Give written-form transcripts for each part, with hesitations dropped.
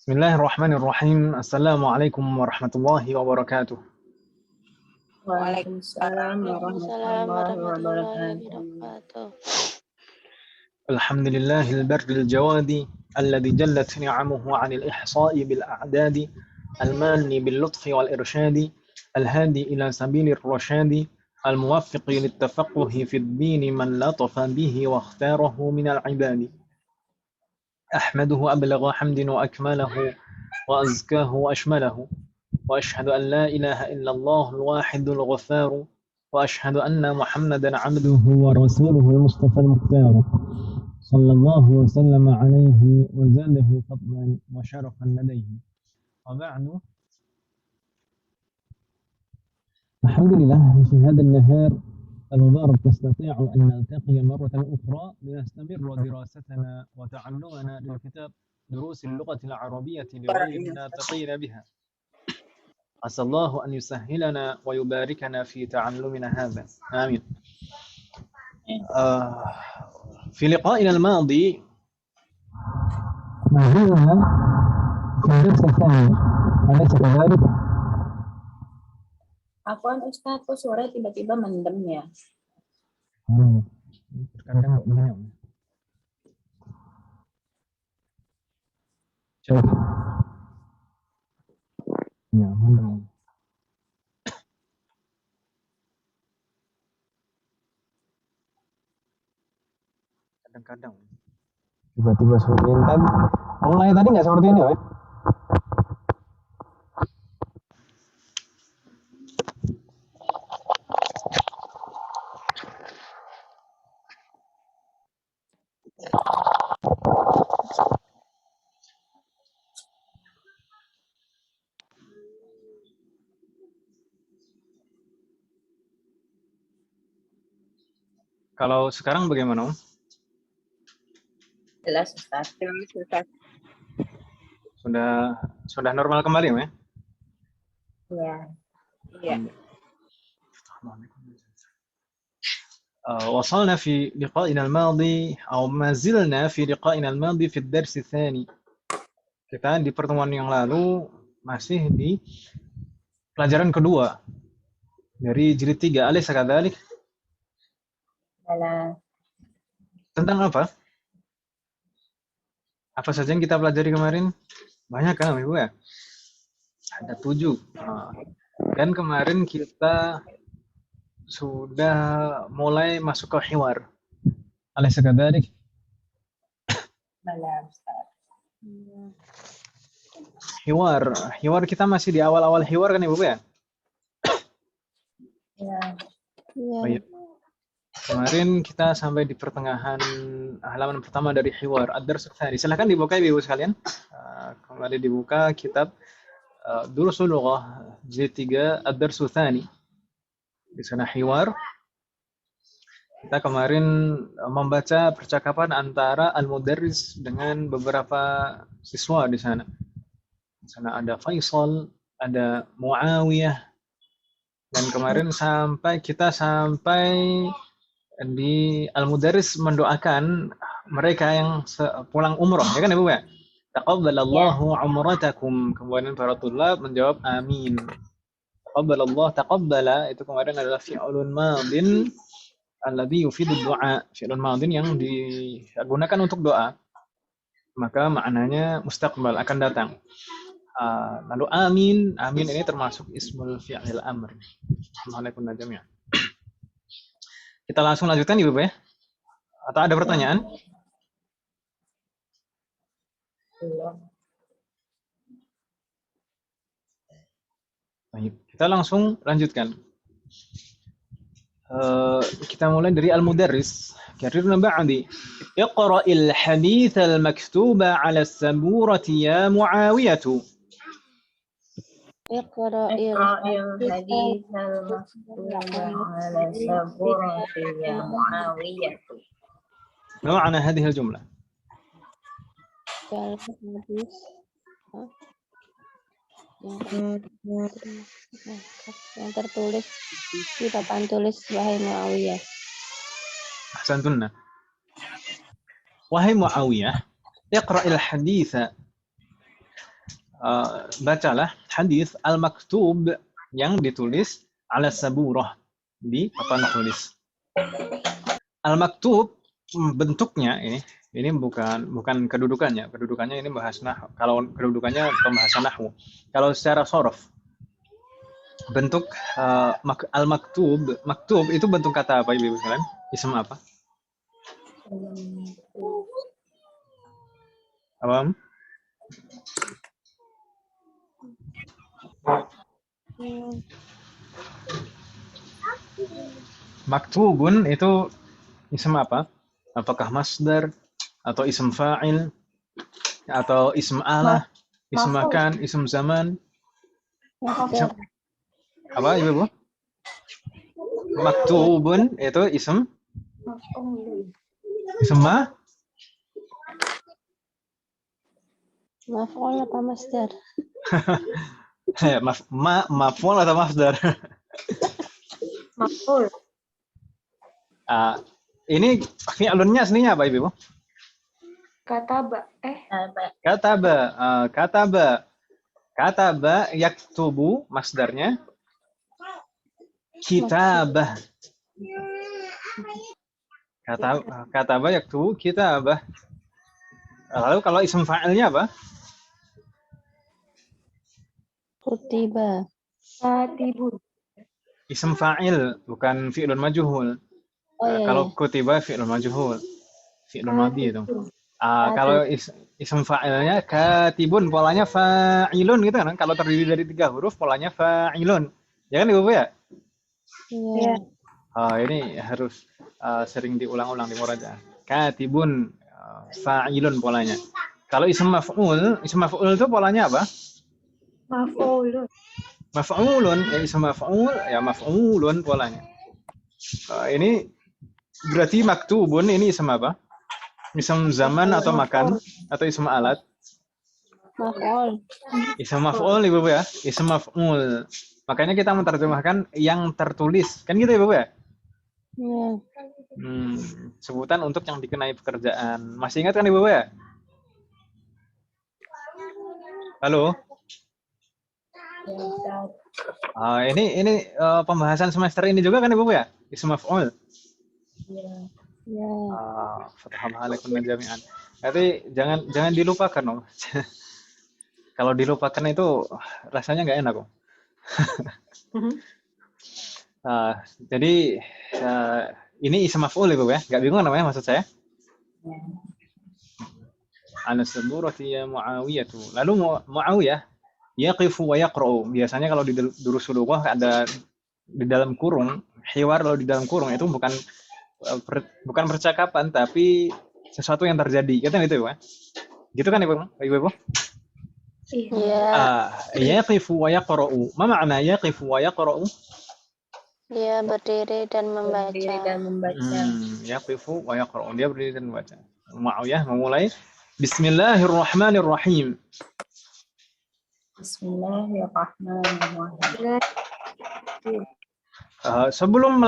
Bismillahirrahmanirrahim. Assalamualaikum warahmatullahi wabarakatuh. Waalaikumsalam Waalaikumsalam warahmatullahi warahmatullahi wabarakatuh. wabarakatuh. Alhamdulillahil barril jawadi alladhi jallat ni'amuhu 'anil ihsa'i bil a'dadi al-manni bil lutfi wal irsyadi al-hadi ila sabilir rasyadi al-muwaffiqi lit tafaqquhi fid din man latafa bihi wa ikhtarahu minal 'ibadi. Ahmaduhu ablagha hamdin wa akmalahu wa azkahu wa ashmalahu. وأشهد أن لا إله إلا الله الواحد الغفار وأشهد أن محمدا عبده ورسوله المصطفى المختار صلى الله وسلم عليه وزاده فضلا وشرفا لديه وبعد الحمد لله في هذا النهار المبارك نستطيع أن نلتقي مرة أخرى لنستمر دراستنا وتعلمنا للكتاب دروس اللغة العربية لغير الناطقين بها. عسى الله أن يسهلنا ويباركنا في تعلمنا هذا آمين. في لقائنا الماضي ما زلنا في الدرس الثاني أليس كذلك؟ Apaan Ustaz, kok suara tiba-tiba mendem ya? Terkadang begini. Coba. Ya, mendem. Kadang-kadang tiba-tiba seperti ini tadi. Mulai tadi nggak seperti ini, Pak? Kalau sekarang bagaimana, Om? Jelas Ustaz. Sudah normal kembali, Om, ya? Iya. Iya. وصلنا في لقائنا الماضي أو ما زلنا في لقائنا الماضي في الدرس الثاني. Kita di pertemuan yang lalu masih di pelajaran kedua dari jilid 3. Alaysa kadzalik? Tentang apa? Apa saja yang kita pelajari kemarin? Banyak kan, Ibu ya? Ada 7. Dan kemarin kita sudah mulai masuk ke hiwar. Alaysa kadzalik? Hiwar kita masih di awal-awal hiwar kan, Ibu ya? Iya. Oh, iya. Kemarin kita sampai di pertengahan halaman pertama dari hiwar. Ad-Dars Tsani. Silakan dibuka Ibu sekalian. Kembali dibuka kitab Durusul Lughah jilid 3 Ad-Dars Tsani. Di sana hiwar. Kita kemarin membaca percakapan antara al-mudarris dengan beberapa siswa di sana. Di sana ada Faisal, ada Muawiyah. Dan kemarin kita sampai di al-mudarris mendoakan mereka yang pulang umroh, ya kan Ibu ya? Taqabbalallahu umratakum. Kemudian para tulab menjawab amin. Taqabbala itu kemarin adalah fi'lun madin alladhi yufidu du'a, fi'lun madin yang digunakan untuk doa. Maka maknanya mustaqbal, akan datang. Lalu amin ini termasuk ismul fi'il amr. Assalamualaikum jami'an. Kita langsung lanjutkan Ibu ya? Atau ada pertanyaan? Baik, kita langsung lanjutkan. Kita mulai dari al-mudarris. Karirna ba'di. Iqra'il hadits al-maktuba 'ala as-saburati ya Muawiyah. Iqra'il hadits al-maktuba 'ala as-saburati ya Muawiyah. ما معنى هذه الجملة؟ Yang tertulis di papan tulis wahai Muawiyah. Ahsantunna. Wahai Muawiyah, iqra'il haditha. bacalah hadis al-maktub yang ditulis ala saburah di papan tulis. Al-maktub bentuknya ini bukan kedudukannya. Kedudukannya ini bahas nahwu. Kalau kedudukannya pembahasan nahwu. Kalau secara sorof bentuk al-maktub, maktub itu bentuk kata apa Ibu sekalian? Ism apa? Apa? Maktubun itu ism apa? Apakah masdar atau ism fa'il atau ism alah, ism makan, ism zaman? Masdar. Apa Ibu? Maktubun itu ism ma? Maf'ul apa masdar? Maf'ul atau masdar? Maf'ul. Ini fi'lunnya aslinya apa Ibu? Kataba. Kataba yaktubu masdarnya kitabah. Kataba yaktubu kitabah. Lalu kalau ism fa'ilnya apa? Kutiba. Katibun. Ism fa'il bukan fi'lun majhul. Kalau kutiba fi'lun majhul. Fi'lun madhi itu. Kalau ism fa'ilnya katibun, polanya fa'ilun gitu kan. Kalau terdiri dari 3 huruf polanya fa'ilun. Ya kan Ibu ya? Iya. Ini harus sering diulang-ulang di murajaah. Katibun fa'ilun polanya. Kalau ism maf'ul itu polanya apa? Maf'ulun, ya ism maf'ul, ya maf'ulun polanya. Ini berarti maktubun ini ism apa? Ism zaman atau makan atau ism alat? Maf'ul. Ism maf'ul Ibu ya, ism maf'ul. Makanya kita menerjemahkan yang tertulis. Kan gitu Ibu ya? Iya. Sebutan untuk yang dikenai pekerjaan. Masih ingat kan Ibu ya? Halo? Ini pembahasan semester ini juga kan Ibu ya? Ism maf'ul. Iya. Fatahallahalakum jami'an. Jadi jangan dilupakan Om. Kalau dilupakan itu rasanya nggak enak Om. Jadi ini ism maf'ul Ibu ya? Nggak bingung namanya maksud saya? An-saburati ya Muawiyah. Lalu Muawiyah yaqifu wa yaqra'u. Biasanya kalau di durusul lughah ada di dalam kurung, hiwar kalau di dalam kurung itu bukan percakapan tapi sesuatu yang terjadi. Gitu itu ya? Gitu kan Ibu? Iya. Yaqifu wa yaqra'u. Ma makna yaqifu wa yaqra'u? Dia berdiri dan membaca. Yaqifu wa yaqra'u. Dia berdiri dan membaca. Muawiyah memulai Bismillahirrahmanirrahim. Bismillahirrahmanirrahim. Sebelum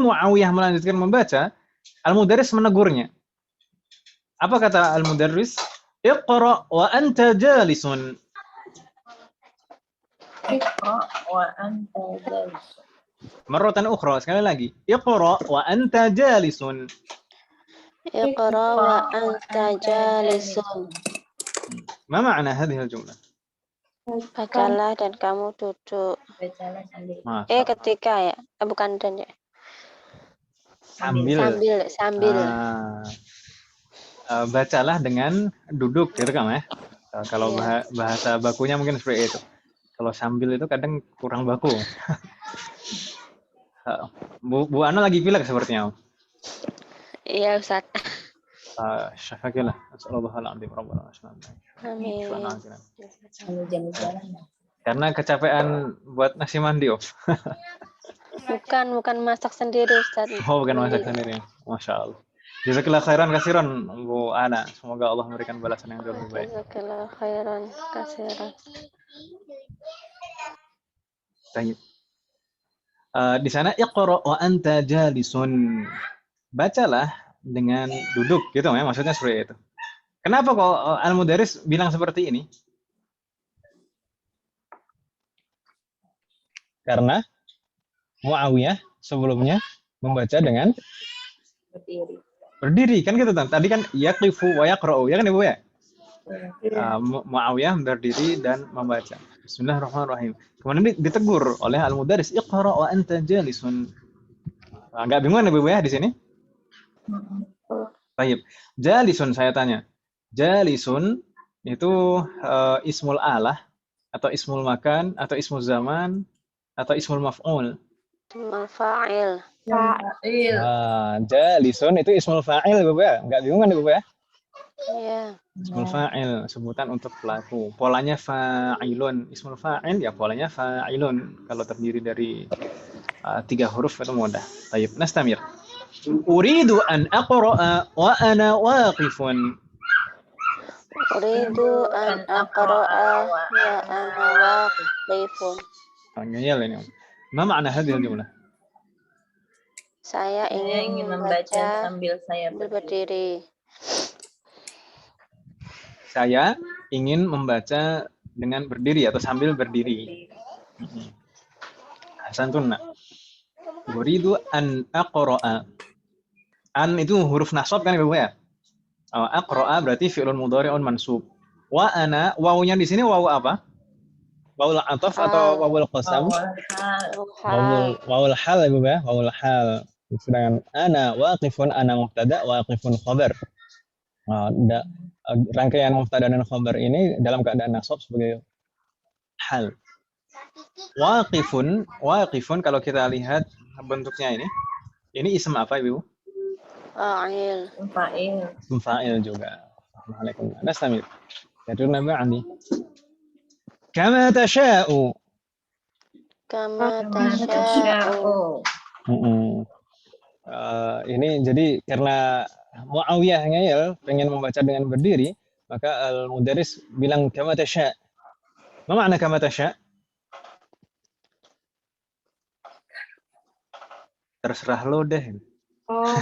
Muawiyah melanjutkan membaca, Al-Mudarris menegurnya. Apa kata Al-Mudarris? Iqra wa anta jalisun. Iqra wa anta jalisun. Marratan ukhra, sekali lagi. Iqra wa anta jalisun. Iqra wa anta jalisun. Ma ma'na hadhihi al-jumlah? Bacalah dan kamu duduk. Bacalah sambil. Ketika ya, bukan dan ya. Sambil. Bacalah dengan duduk gitu kan ya. Kalau bahasa bakunya mungkin seperti itu. Kalau sambil itu kadang kurang baku. Bu Ana lagi pilek sepertinya. Iya Ustaz. Syafaqillah. Assalamualaikum warahmatullahi wabarakatuh. Amin. Karena kecapean buat nasi mandi, Bukan masak sendiri Ustaz. Bukan masak sendiri. Masya Allah. Jazakallah khairan kasiran Bu Ana. Semoga Allah memberikan balasan yang lebih baik. Jazakallah khairan kasiran. Baik. Di sana iqra wa anta jalisun. Bacalah dengan duduk gitu ya, maksudnya seperti itu. Kenapa kok Al-Mudaris bilang seperti ini? Karena Muawiyah sebelumnya membaca dengan Berdiri. berdiri, kan gitu kan? Tadi kan yaqifu wa yaqra'u, ya kan Ibu ya? Iya. Muawiyah berdiri dan membaca. Bismillahirrahmanirrahim. Kemudian ditegur oleh Al-Mudaris, "Iqra wa anta jalisun." Enggak bingung Ibu ya di sini? Baik. Jalisun saya tanya. Jalisun itu ismul alah atau ismul makan atau ismul zaman atau ismul maf'ul? Ismul fa'il. Fa'il. Jalisun itu ismul fa'il Ibu ya? Enggak bingung kan Ibu ya? Iya. Ismul fa'il, sebutan untuk pelaku. Polanya fa'ilun. Ismul fa'il ya polanya fa'ilun. Kalau terdiri dari 3 huruf itu mudah. Baik, nastamir. Uridu an aqra'a wa ana waqifun. Uridu an aqra'a wa ana waqifun. Ngeyel ini. Ma makna hadhihi al-jumlah? Saya Saya ingin membaca sambil saya berdiri. Saya ingin membaca dengan berdiri atau sambil berdiri. Hasantunna. Uridu an aqra'a. An itu huruf nasab kan Ibu ya? Aqra'a berarti fi'lun mudhari'un mansub. Wa ana, wawunya di sini wawu apa? Wawul ataf atau wawul qasam? Wawul hal Ibu ya? Wawul hal. Sedangkan ana waqifun, ana mubtada, waqifun khabar. Rangkaian mubtada dan khabar ini dalam keadaan nasab sebagai hal. Waqifun kalau kita lihat bentuknya ini ism apa Ibu? Fa'il. Fa'il juga. Assalamualaikum. Nastamir. Yadurna ba'di. Kama tasha'u. Kama tasha'u. Ini jadi karena Muawiyah ngeyel pengen membaca dengan berdiri, maka Al-Mudaris bilang kama tasha'. Apa makna kama tasha'? Terserah lo deh. Oh.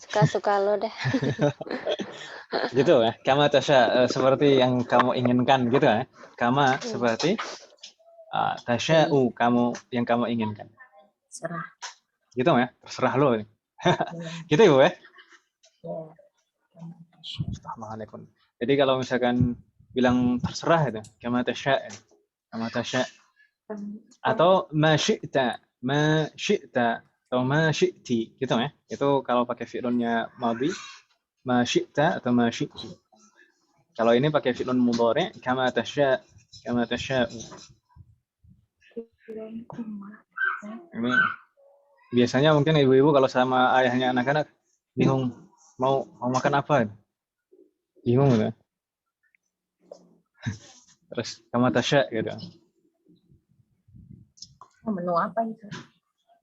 Suka-suka lo deh. Gitu ya. Kama tasha' seperti yang kamu inginkan gitu ya. Kama seperti tasha'u yang kamu inginkan. Serah. Gitu ya. Terserah lo. Gitu Ibu ya. Assalamualaikum. Jadi kalau misalkan bilang terserah itu kama tasha'. Kama tasha'. Atau ma syi'ta atau ma syi'ti gitu ya. Itu kalau pakai fi'lunnya madhi ma syi'ta atau ma syi'ti. Kalau ini pakai fi'lun mudhari' kama tasha'. Ini biasanya mungkin ibu-ibu kalau sama ayahnya anak-anak bingung mau makan apa. Bingung gitu. Terus kama tasha' gitu. Menu apa itu?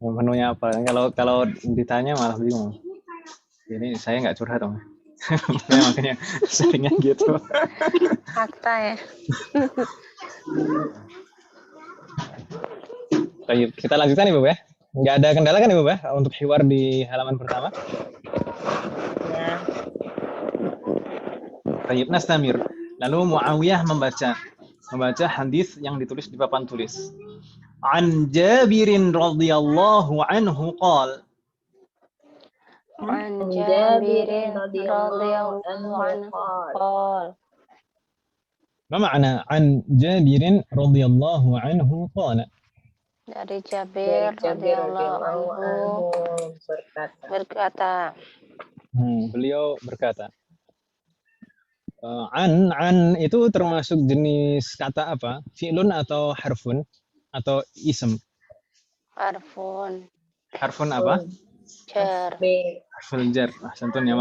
Menunya apa? Kalau ditanya malah bingung. Ini saya nggak curhat dong. Makanya seringnya gitu. Fakta ya. Baik, kita lanjutkan Ibu ya. Nggak ada kendala kan Ibu ya untuk hiwar di halaman pertama? Ya. Baik, nastamir. Lalu Muawiyah membaca hadis yang ditulis di papan tulis. An Jabirin radhiyallahu anhu qala. An Jabirin radhiyallahu anhu qala. Ma makna an Jabirin radhiyallahu anhu qala? Dari Jabir radhiyallahu anhu berkata. Beliau berkata. An itu termasuk jenis kata apa? Fi'lun atau harfun atau ism? Harfun. Harfun apa? Jar. Harfun jar. Tentunya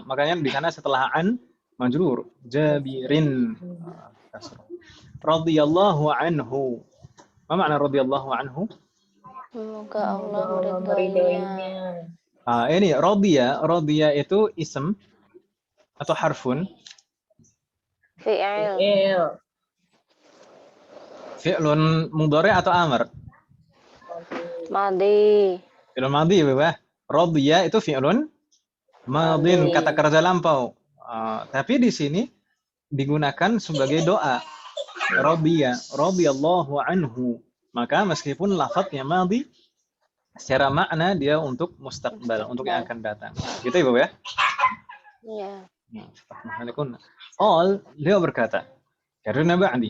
makanya di sana setelah an majrur. Jabirin. Radhiyallahu anhu. Apa makna radhiyallahu anhu? Semoga Allah meridhoinya. Ini radhiya itu ism atau harfun? Fi'il. Fi'lun mudhari' atau amr? Madhi. Fi'lun madhi ya. Radhiya itu fi'lun madhin, kata kerja lampau. Tapi di sini digunakan sebagai doa. Radiyallahu anhu. Maka meskipun lafadznya madhi, secara makna dia untuk mustaqbal, untuk yang akan datang. Gitu Ibu ya? Iya. Beliau berkata, karena ba'di.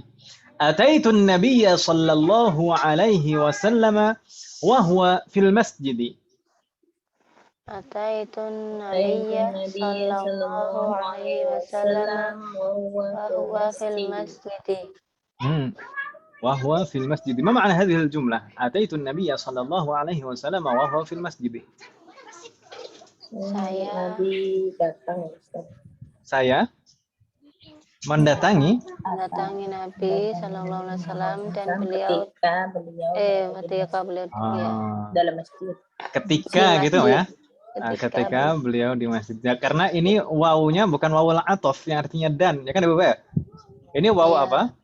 Ataitu an-nabiyya sallallahu alaihi wasallam wa huwa fil masjid. Ataitun nabiyya sallallahu alaihi wasallam wa huwa fil masjid. وهو في المسجد. ما معنى هذه الجملة؟ أتيت النبي صلى الله عليه وسلم وهو في المسجد. Nabi datang, Ustaz. Saya mendatangi Nabi sallallahu alaihi wasallam dan beliau ketika beliau dalam masjid. Ketika gitu ya. Ketika beliau di masjid. Ya, karena ini wawunya bukan wawul atof yang artinya dan, ya kan Ibu ya? Ini wawu apa?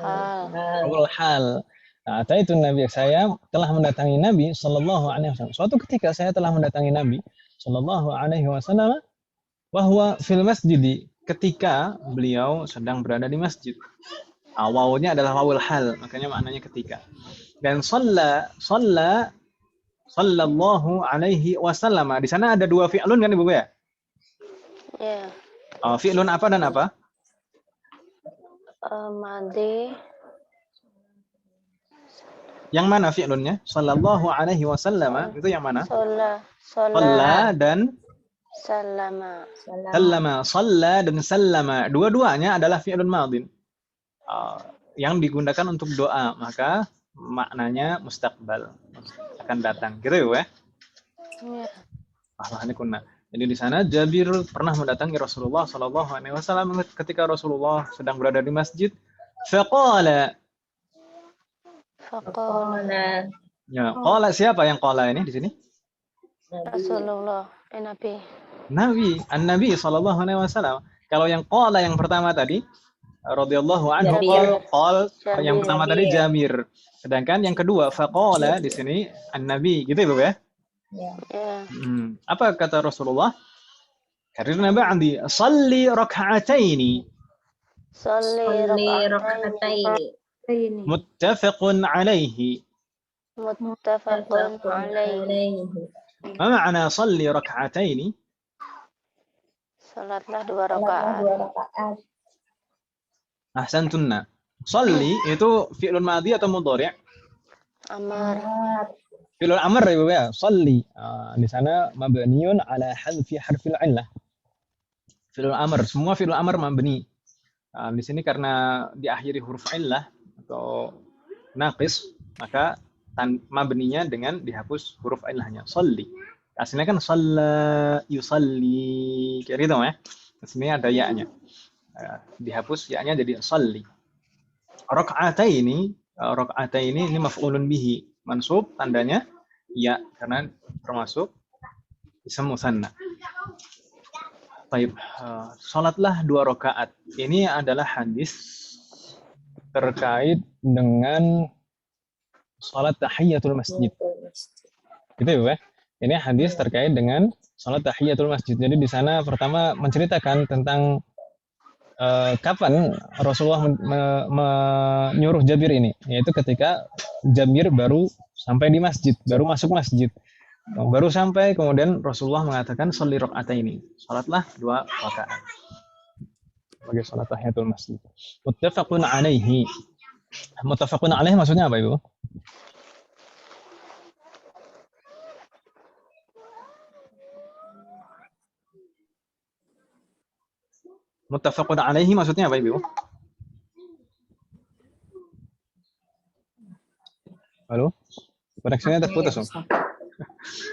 Wawul hal. Ataitu Nabi, saya telah mendatangi Nabi sallallahu alaihi wasallam. Suatu ketika saya telah mendatangi Nabi sallallahu alaihi wasallam wa huwa fil masjid, ketika beliau sedang berada di masjid. Wawunya adalah wawul hal, makanya maknanya ketika. Dan sallallahu alaihi wasallam. Di sana ada dua fi'lun kan Ibu ya? Iya. Fi'lun apa dan apa? Madhi. Yang mana fi'lunnya? Sallallahu alaihi wasallam. Itu yang mana? Shalla dan sallama. Shalla dan sallama. Dua-duanya adalah fi'lun madhin. Yang digunakan untuk doa, maka maknanya mustaqbal, akan datang. Gitu ya? Iya. Jadi di sana Jabir pernah mendatangi Rasulullah sallallahu alaihi wasallam ketika Rasulullah sedang berada di masjid. Faqala. Ya, qala siapa yang qala ini di sini? Rasulullah, Nabi, an-Nabi sallallahu alaihi wasallam. Kalau yang qala yang pertama tadi radhiyallahu anhu, qal yang pertama tadi Jabir. Sedangkan yang kedua faqala di sini an-Nabi, gitu Ibu ya? Ya. Apa kata Rasulullah? Karena ba'di salli rak'ataini. Muttafaqun alaihi. Ma ma'na salli rak'ataini? Salatlah 2 rakaat. Ahsantunna. Salli itu fi'lun madhi atau mudhari'? Amar. Fi'lul amr ya Ibu ya, salli. Di sana mabniun ala hadfi harfil illah. Fi'lul amr, semua fi'lul amr mabni. Di sini karena diakhiri huruf illah atau naqis, maka mabninya dengan dihapus huruf illahnya. Salli. Aslinya kan shalla yusalli. Kayak gitu ya. Di sini ada ya-nya. Dihapus ya-nya jadi salli. Rak'ataini ini maf'ulun bihi. Mansub tandanya ya karena termasuk ism musanna. Baik, salatlah 2 rakaat. Ini adalah hadis terkait dengan salat tahiyatul masjid. Gitu ya, ini hadis terkait dengan salat tahiyatul masjid. Jadi di sana pertama menceritakan tentang kapan Rasulullah menyuruh Jabir ini, yaitu ketika Jabir baru sampai di masjid, baru masuk masjid, baru sampai, kemudian Rasulullah mengatakan sholli rak'ataini, salatlah 2 rakaat sebagai salat tahiyatul masjid. Muttafaqun alaihi. Muttafaqun alaihi maksudnya apa Ibu? Muttafaqun alaihi maksudnya apa Ibu? Halo? Koneksinya terputus, Om.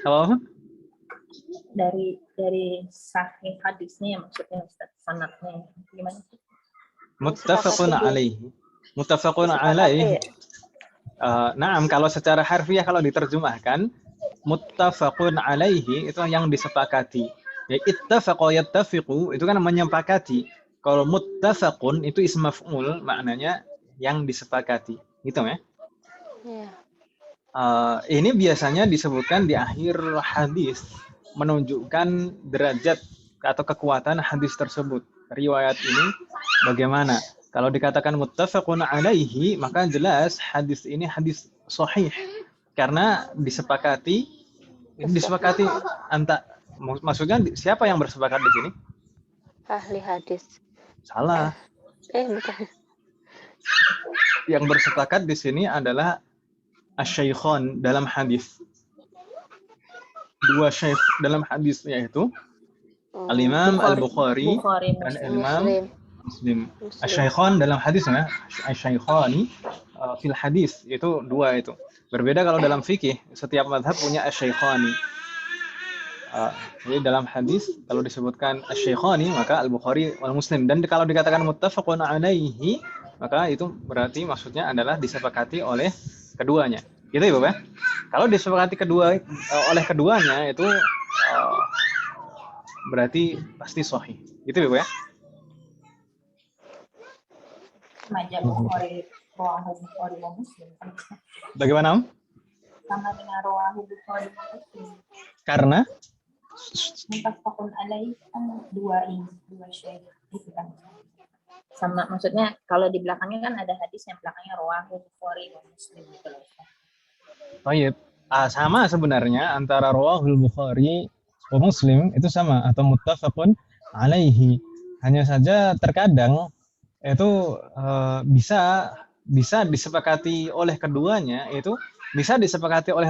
Halo? Dari sahih hadisnya maksudnya Ustaz, sanadnya gimana? Muttafaqun alaihi. Muttafaqun alaihi. Naam, kalau secara harfiah kalau diterjemahkan muttafaqun alaihi itu yang disepakati. Ya, ittafaqa yattafiqu itu kan menyepakati. Kalau muttafaqun itu ism maf'ul, maknanya yang disepakati. Gitu ya? Iya. Ini biasanya disebutkan di akhir hadis, menunjukkan derajat atau kekuatan hadis tersebut. Riwayat ini bagaimana? Kalau dikatakan muttafaqun alaihi, maka jelas hadis ini hadis sahih karena disepakati maksudnya siapa yang bersepakat di sini? Ahli hadis. Salah. Bukan. Yang bersepakat di sini adalah asy-syaikhan dalam hadis. Dua syekh dalam hadis yaitu Al-Imam Al-Bukhari dan Al-Imam Muslim. Asy-syaikhan dalam hadisnya, asy-syaikhani fil hadis itu dua itu. Berbeda kalau dalam fikih, setiap mazhab punya asy-syaikhani. Jadi dalam hadis kalau disebutkan asy-syaikhani maka Al-Bukhari wal Muslim, dan kalau dikatakan muttafaqun alaihi maka itu berarti maksudnya adalah disepakati oleh keduanya. Gitu ya, Bapak? Kalau disepakati oleh keduanya itu berarti pasti sahih. Gitu ya, Bapak? Majah Bukhari, Rawahu Bukhari wa Muslim. Bagaimana? Sama dengan Rawahu Bukhari wa Muslim. Karena Muttafaqun alaihi kan dua syekh gitu kan. Sama maksudnya kalau di belakangnya kan ada hadis yang belakangnya Rawahu Bukhari wa Muslim gitu loh. Baik. Sama sebenarnya antara Rawahul Bukhari wa Muslim itu sama atau muttafaqun alaihi. Hanya saja terkadang itu bisa disepakati oleh keduanya, itu bisa disepakati oleh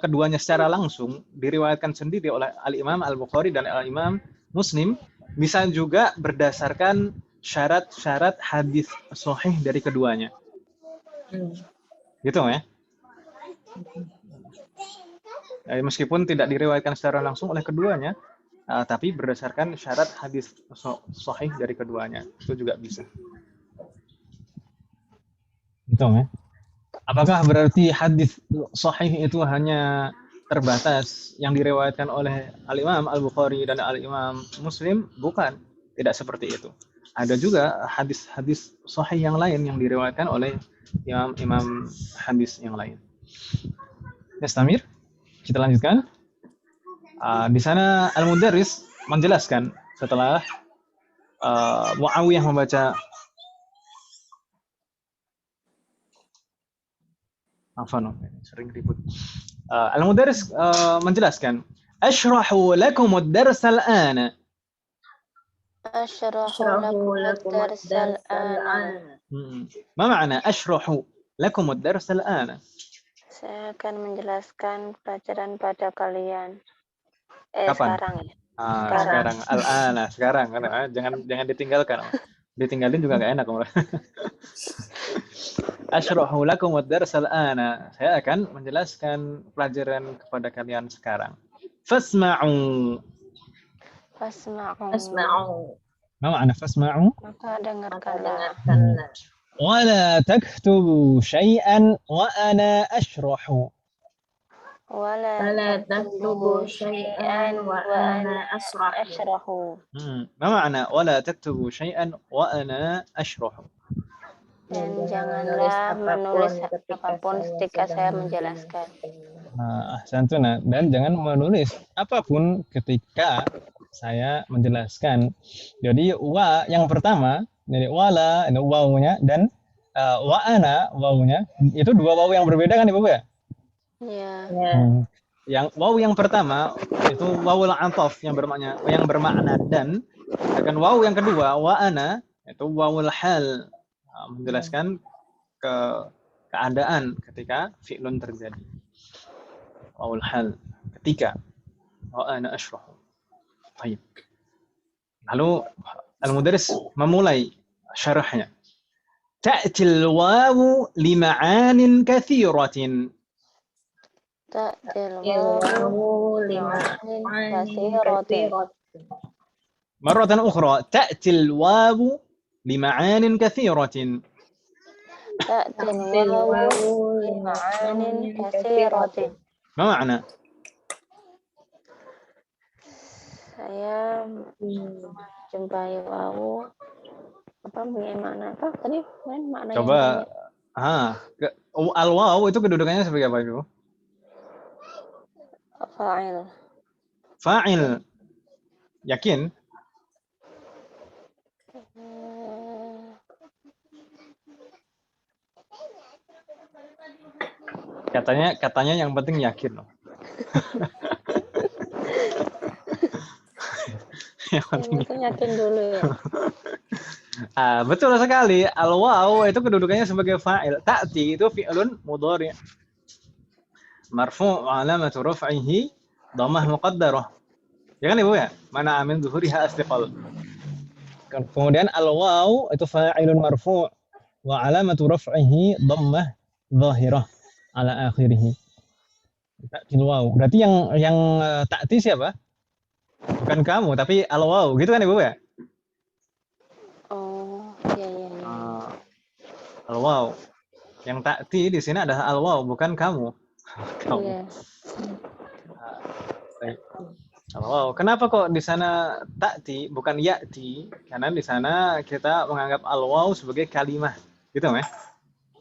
keduanya secara langsung, diriwayatkan sendiri oleh Al-Imam Al-Bukhari dan Al-Imam Muslim, bisa juga berdasarkan syarat-syarat hadis sahih dari keduanya. Gitu ya? Meskipun tidak diriwayatkan secara langsung oleh keduanya, tapi berdasarkan syarat hadis sahih dari keduanya, itu juga bisa. Gitu ya? Apakah berarti hadis sahih itu hanya terbatas yang diriwayatkan oleh Al-Imam Al-Bukhari dan Al-Imam Muslim? Bukan, tidak seperti itu. Ada juga hadis-hadis sahih yang lain yang diriwayatkan oleh imam hadis yang lain. Yastamir, kita lanjutkan. Di sana Al-Mudarris menjelaskan setelah Muawiyah membaca sering ribut. Al-Mudarris menjelaskan, "Ashrahu lakum ad-dars al-ana." Ashrahu lakum ad-dars al-ana. Ma ma'na ashrahu lakum ad-dars al-ana? Saya akan menjelaskan pelajaran pada kalian. Kapan? Sekarang ya. Sekarang. Al-ana, sekarang. Jangan ditinggalkan. Ditinggalin juga nggak enak. Ashrahu lakum ad-dars al-ana. Saya akan menjelaskan pelajaran kepada kalian sekarang. Fasma'u. Ma ma'na fasma'u? Maka dengarkanlah. ولا تكتبوا شيئا وأنا أشرح. ولا تكتبوا شيئا وأنا أشرح. ما معنى ولا تكتبوا شيئا وأنا أشرح؟ Dan janganlah menulis apapun ketika saya menjelaskan. Santuna, dan jangan menulis apapun ketika saya menjelaskan. Jadi wa yang pertama, jadi wala itu wawunya, dan wa ana wawunya, itu dua wawu yang berbeda kan Ibu ya? Iya. Yang wawu yang pertama itu wawul ataf yang bermakna dan, sedangkan wawu yang kedua wa ana itu wawul hal, menjelaskan keadaan ketika fi'lun terjadi. Wawul hal ketika wa ana ashrahu. Baik. Lalu Al-Mudarris memulai syarahnya. Ta'til wawu lima'anin katsiratin. Ta'til wawu lima'anin katsiratin. Marratan ukhra, ta'til wawu lima'anin katsiratin. Ta'til wawu lima'anin katsiratin. Ma ma'na? Saya menjumpai wawu apa punya makna apa tadi maknanya? Coba al-wawu itu kedudukannya sebagai apa Ibu? Fa'il. Fa'il. Yakin? Katanya yang penting yakin loh. Yang penting. Yakin dulu ya. Betul sekali. Al-waw itu kedudukannya sebagai fa'il. Ta'ti itu fi'lun mudhari'. Marfu' alamatu raf'ihi dhammah muqaddarah. Ya kan Ibu ya? Mana amin zuhuriha istiqal. Kemudian al-waw itu fa'ilun marfu' wa alamatu raf'ihi dhammah zahirah ala akhirih. Ta'til waw. Berarti yang ta'ti siapa? Bukan kamu, tapi al-waw. Gitu kan Ibu ya? Oh, iya. Al-waw. Yang ta'ti di sini adalah al-waw, bukan kamu. Kamu. Iya. Baik. Al-waw. Kenapa kok di sana ta'ti bukan ya'ti? Karena di sana kita menganggap al-waw sebagai kalimah. Gitu, Meh?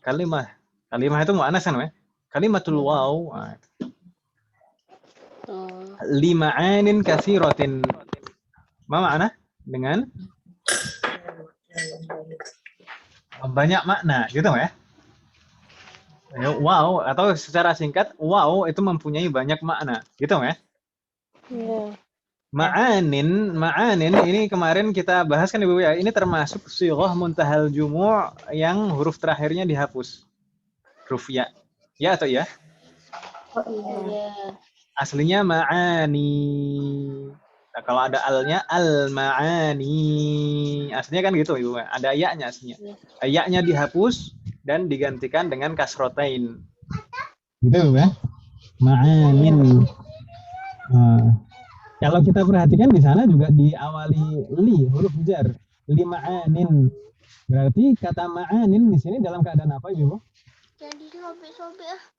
Kalimah. Kalimah itu mu'annas kan, Meh? Kalimatul waw. Lima'anin katsiratin. Ma makna? Dengan banyak makna, gitu ya. Wow, atau secara singkat, wow itu mempunyai banyak makna, gitu ya. Iya. Ma'anin ini kemarin kita bahas kan Ibu ya. Ini termasuk shighah muntahal jumu' yang huruf terakhirnya dihapus. Huruf ya. Ya atau ya? Oh iya. Iya. Aslinya ma'ani. Nah, kalau ada alnya al-ma'ani. Aslinya kan gitu Ibu. Ada ya-nya aslinya. Ya-nya dihapus dan digantikan dengan kasrotain. Gitu ya. Ma'anin. Kalau kita perhatikan di sana juga diawali li, huruf jar. Li ma'anin. Berarti kata ma'anin di sini dalam keadaan apa Ibu? Jadi sobek-sobek.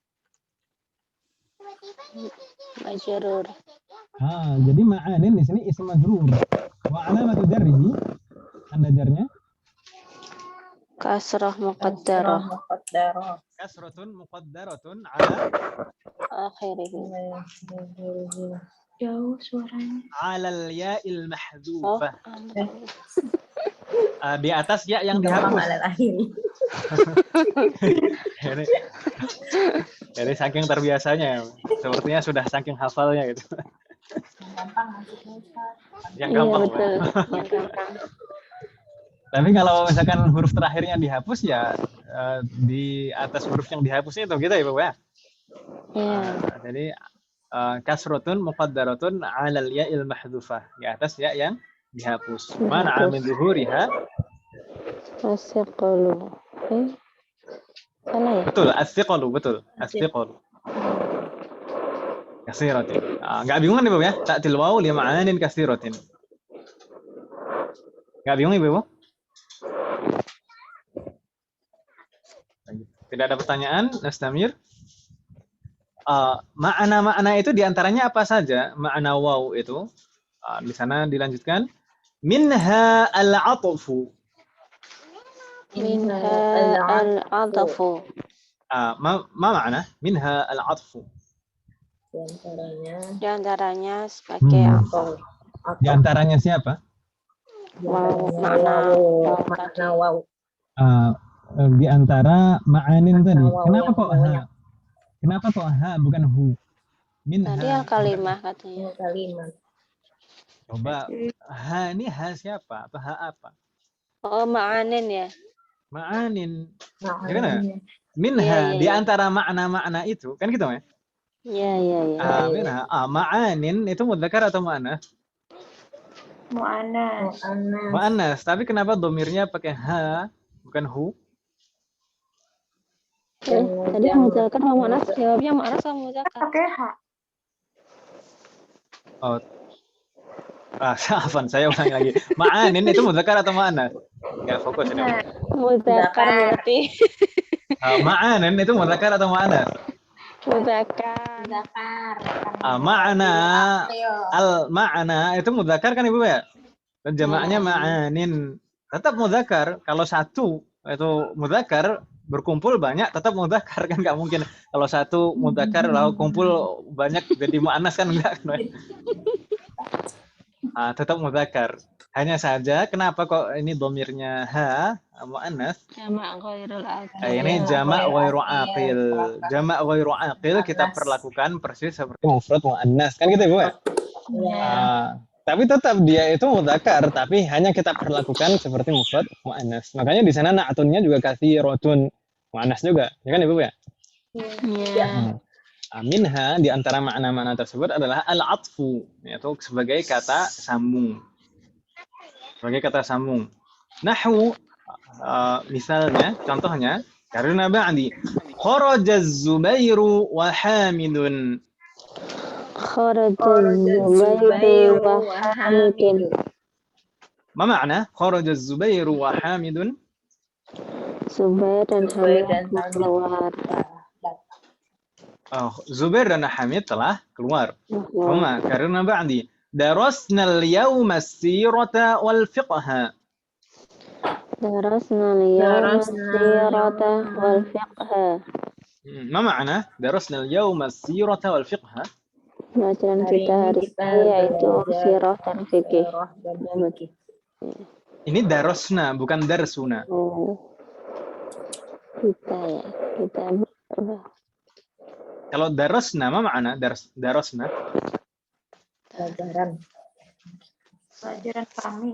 Majrur. Jadi ma'anin di sini ism majrur. Wa alamatu jarrihi, tanda jarnya Kasrah muqaddarah. kasratun muqaddaratun ala Akhirih. Jauh suaranya. alal ya'il mahdhufah. Oh, Di atas ya yang dihapus. Jadi saking terbiasanya, sepertinya sudah saking hafalnya gitu. Gampang maksudnya Ustaz. Yang iya gampang. betul. Pak. Yang gampang. Tapi kalau misalkan huruf terakhirnya dihapus ya di atas huruf yang dihapus itu gitu ya Bapak ya. Iya. Jadi kasrotun muqaddaratun 'alal ya'il mahdhufah. Di atas ya yang dihapus. Mana min zuhuriha? Asiqalu. Salah ya? Betul, as-siqalu, betul. As-siqalu. Kasiratin. Enggak bingung nih, Bu ya? Ta'til waw li ma'anin kasiratin. Enggak bingung nih, Bu? Tidak ada pertanyaan, Nastamir? Makna-makna itu diantaranya apa saja? Makna waw itu di sana dilanjutkan minha al-'atfu. Minha al-'atfu. Ma makna minha al-'atfu? Di antaranya sebagai apa? Di antaranya siapa? Makna wow. Di antara ma'anin tadi. Kenapa kok ha? Kenapa kok ha bukan hu? Minha. Tadi yang kalimah katanya. Kalimat. Coba ha ini ha siapa atau ha apa? Oh, ma'anin ya. Ma'anin. Nah, Gimana? Minha Iya, iya, di iya. antara makna-makna itu, kan gitu ya? Iya. Minha. Ma'anin itu mudzakkar atau mu'annas? Mu'annas. Mu'annas. Tapi kenapa domirnya pakai ha bukan hu? Tadi yang mudzakkar sama mu'annas, jawabnya mu'annas sama mudzakkar. Pakai hak. Oh. Afan, saya ulangi lagi. Ma'anin itu mudzakkar atau mu'annas? Enggak fokus ini. Mudzakkar berarti. Ma'anin itu mudzakkar atau mu'annas? Mudzakkar. Ma'ana itu mudzakkar kan Ibu ya? Dan jamaknya ma'anin. Tetap mudzakkar. Kalau satu itu mudzakkar berkumpul banyak tetap mudzakkar kan nggak mungkin. Kalau satu mudzakkar lalu kumpul banyak jadi mu'annas kan enggak kan? Tetap mudzakkar. Hanya saja kenapa kok ini domirnya ha muannas? Jamak ghairul Ini aqil. jamak ghairu Aqil. aqil. Jamak ghairu aqil kita Muannas. perlakukan persis seperti mufrad muannas. Kan gitu, Bu? Ya? Iya. Tapi tetap dia itu mudzakkar, tapi hanya kita perlakukan seperti mufrad muannas. Makanya di sana na'tunnya juga katsirotun muannas juga. Ya kan, Ibu ya? Iya. Minha di antara makna-makna tersebut adalah al-atfu, yaitu sebagai kata sambung. Sebagai kata sambung. Nahwu misalnya, contohnya, karena ba'di kharaja az-Zubairu wa Hamidun. Kharaja Zubairu wa Hamidun. Ma makna kharaja az-Zubairu wa Hamidun? Zubair dan Zubair Hamid dan Hamid. keluar. Zubair dan Hamid telah keluar. Thumma karena ba'di darasna al-yawma as-sirata wal fiqha. Darasna al-yawma as-sirata wal fiqha. Ma makna darasna al-yawma as-sirata wal fiqha? Pelajaran kita hari ini yaitu sirah dan fikih. Ini darasna bukan darsuna. Oh. Kita ya, kita Kalau darasna ma makna darasna? Pelajaran. Pelajaran kami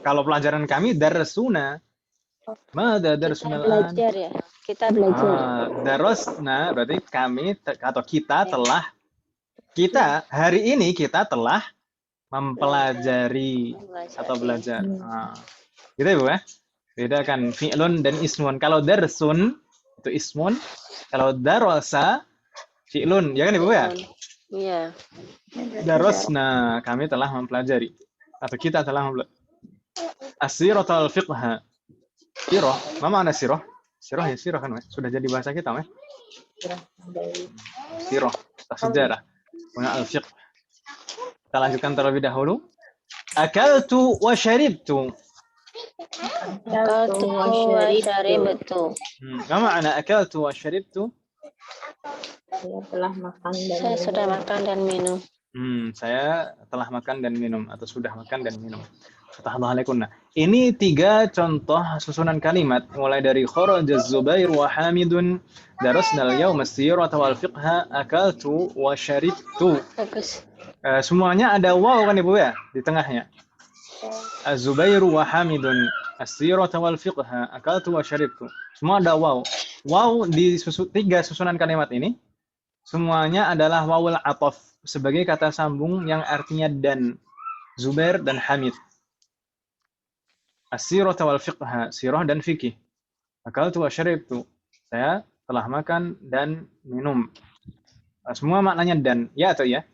Kalau pelajaran kami darsuna. Mada darsuna al-an? belajar ya. Kita belajar. Darasna berarti kami atau kita hari ini kita telah mempelajari atau belajar. Gitu ya, Bu ya? Bedakan fi'lun dan ismun. Kalau darsun itu ismun, kalau darasa fi'lun, ya kan Ibu ya? Iya. Darasna kami telah mempelajari atau kita telah mempelajari. As-sirah wal fiqha. Sirah, ma makna sirah? Sirah ya sirah kan, sudah jadi bahasa kita, Mas. Sirah, sejarah. Kemudian al-fiqh. Kita lanjutkan terlebih dahulu. Akaltu wa syaribtu. Akaltu wa syaribtu. Ma makna akaltu wa syaribtu? Saya telah makan dan Saya sudah makan dan minum. Saya telah makan dan minum atau sudah makan dan minum. Fatahallahu alaikunna. Ini 3 contoh susunan kalimat mulai dari kharaja az-Zubair wa Hamidun, darasna al-yawma as-sirata wal fiqha, akaltu wa syaribtu. Bagus. Semuanya ada waw kan Ibu ya di tengahnya. Az-Zubairu wa Hamidun, as-sirata wal fiqha, akaltu wa syaribtu. Semua ada waw. Waw di 3 susunan kalimat ini semuanya adalah wawul ataf sebagai kata sambung yang artinya dan. Zubair dan Hamid. As-sirah wal fiqha, sirah dan fikih. Akaltu wa syaribtu. Saya telah makan dan minum. Semua maknanya dan, ya atau ya?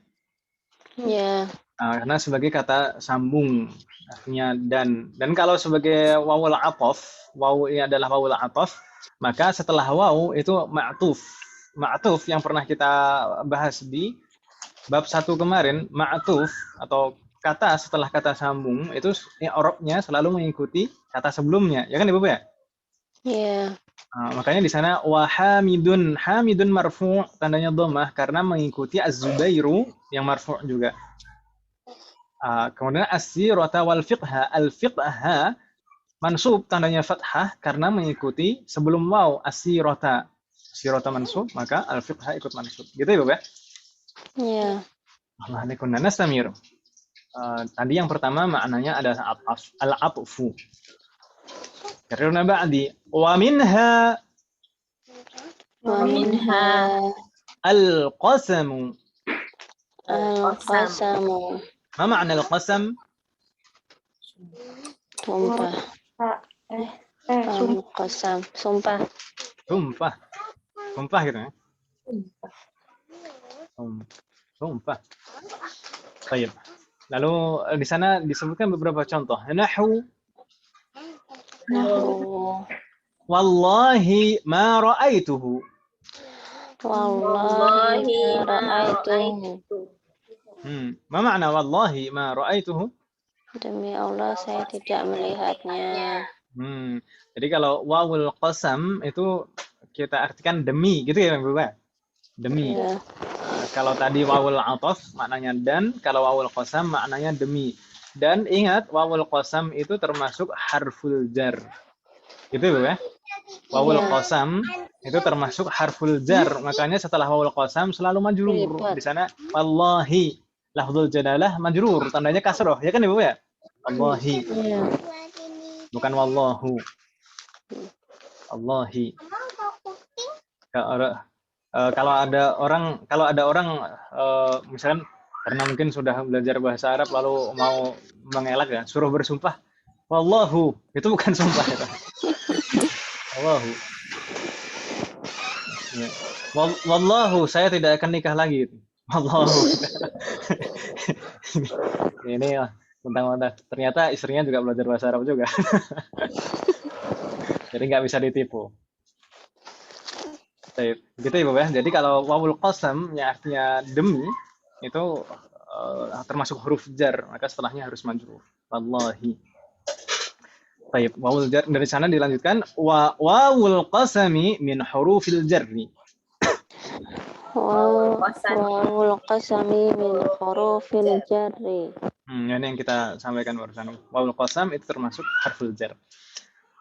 Ya. Karena sebagai kata sambung artinya dan. Dan kalau sebagai wawul ataf, waw ini adalah wawul ataf, maka setelah waw itu ma'tuf. Ma'tuf yang pernah kita bahas di bab 1 kemarin, ma'tuf atau kata setelah kata sambung itu i'rabnya selalu mengikuti kata sebelumnya. Ya kan Ibu ya? Iya. Makanya di sana wa hamidun, hamidun marfu' tandanya dhammah karena mengikuti az-Zubairu yang marfu' juga. Kemudian as-sirata wal fiqha, al-fiqha mansub tandanya fathah karena mengikuti sebelum waw as-sirata. Sirata mansub, maka al-fiqha ikut mansub. Gitu ya, Bu ya? Iya. Allah alaikunna nastamir. Tadi yang pertama maknanya adalah al-atfu. Karena ba'di wa minha al-qasamu. Al-qasamu. Ma makna al-qasam? Sumpah. Al-qasam. Sumpah. Sumpah. Sumpah gitu ya. Sumpah. Baik. Lalu di sana disebutkan beberapa contoh. Nahwu. Wallahi ma ra'aituhu. Wallahi ra'aituhu. Ma makna wallahi ma ra'aituhu? Demi Allah saya tidak melihatnya. Jadi kalau wawul qasam itu kita artikan demi gitu ya Bu? Demi. Ya. Kalau tadi wawul ataf maknanya dan, kalau wawul qasam maknanya demi. Dan ingat wawul qasam itu termasuk harful jar. Gitu ya. Wawul Iya. qasam itu termasuk harful jar. Makanya setelah wawul qasam selalu majrur. Lipat. Di sana wallahi. Lafzul jalalah majrur, tandanya kasroh. Ya kan Ibu ya? Wallahi, Iya. bukan wallahu. Allahi. Kalau ada orang misalkan karena mungkin sudah belajar bahasa Arab lalu mau mengelak ya, suruh bersumpah wallahu, itu bukan sumpah ya. Wallahu. Ya. Wallahu, saya tidak akan nikah lagi. Wallahu. Ini lah mentang-mentang ternyata istrinya juga belajar bahasa Arab juga. Jadi nggak bisa ditipu. Gitu ya, Bu ya. Jadi kalau wawul qasam yang artinya demi itu termasuk huruf jar, maka setelahnya harus majrur. Wallahi. Baik, wawul jar dari sana dilanjutkan wawul qasami min hurufil jarri. Wawul qasami min hurufil jarri. Ini yang kita sampaikan barusan. Wawul qasam itu termasuk harful jar.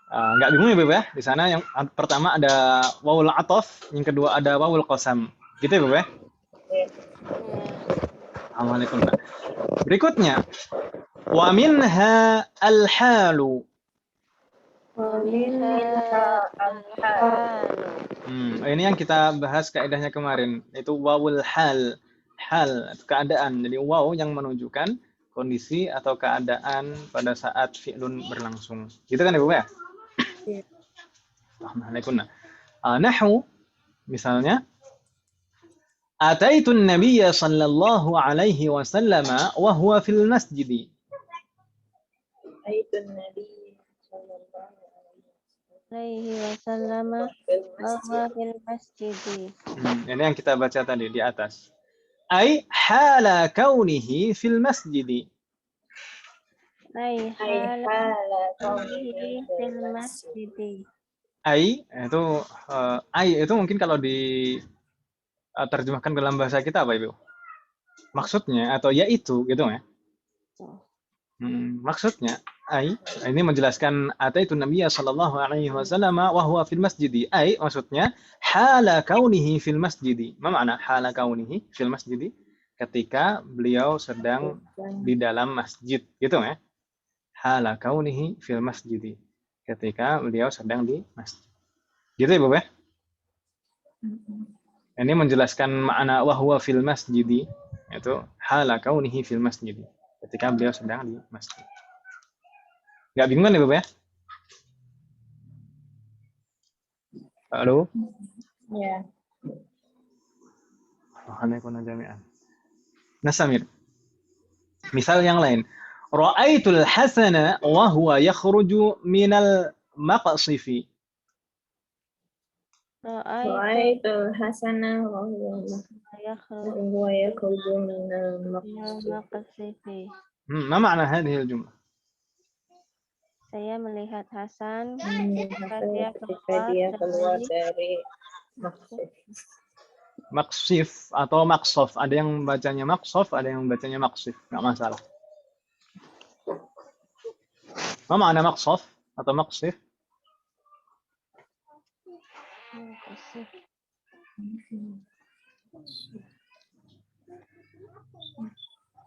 Nggak bingung ya, Bu ya? Di sana yang pertama ada wawul atof, yang kedua ada wawul qasam. Gitu ya, Bu ya? Assalamualaikum. Berikutnya, wa minha al-halu. Ini yang kita bahas kaidahnya kemarin, itu wawul hal. Hal, keadaan. Jadi waw yang menunjukkan kondisi atau keadaan pada saat fi'lun berlangsung. Gitu kan ya, Bu ya? Assalamualaikum. Nahu, misalnya, Ataitun Nabiyya sallallahu alaihi wasallam wa huwa fil masjid. Ataitun Nabiyya sallallahu Alaihi wasallam wa huwa fil masjid. Ini yang kita baca tadi di atas. Ai hala kaunihi fil masjid. Ai hala kaunihi fil masjid. Ai itu mungkin kalau di terjemahkan dalam bahasa kita apa, Ibu? Maksudnya atau yaitu gitu ya. Maksudnya ini menjelaskan ataitu Nabiyya sallallahu alaihi wasallam wa huwa fil masjid. Maksudnya hala kaunihi fil masjid. Apa makna hala kaunihi fil masjid? Ketika beliau sedang di dalam masjid, gitu ya. Hala kaunihi fil masjid. Ketika beliau sedang di masjid. Gitu ya, Bu ya? Ini menjelaskan makna wa huwa fil masjid, itu hala kaunihi fil masjid. Ketika beliau sedang di masjid. Nggak bingung kan ya, Bu ya? Halo? Ya. Nah, Samir. Misal yang lain. Ra'aitul hasana wa huwa yakhruju minal maqsifi. Ra'aitul hasana wa huwa yakhruju minal maqsifi. ما معنى هذه الجملة؟ Saya melihat Hasan ketika dia keluar dari maqsif. Maqsif atau maqsof. Ada yang bacanya maqsof, ada yang bacanya maqsif. Nggak masalah. Apa makna maqsof atau maqsif?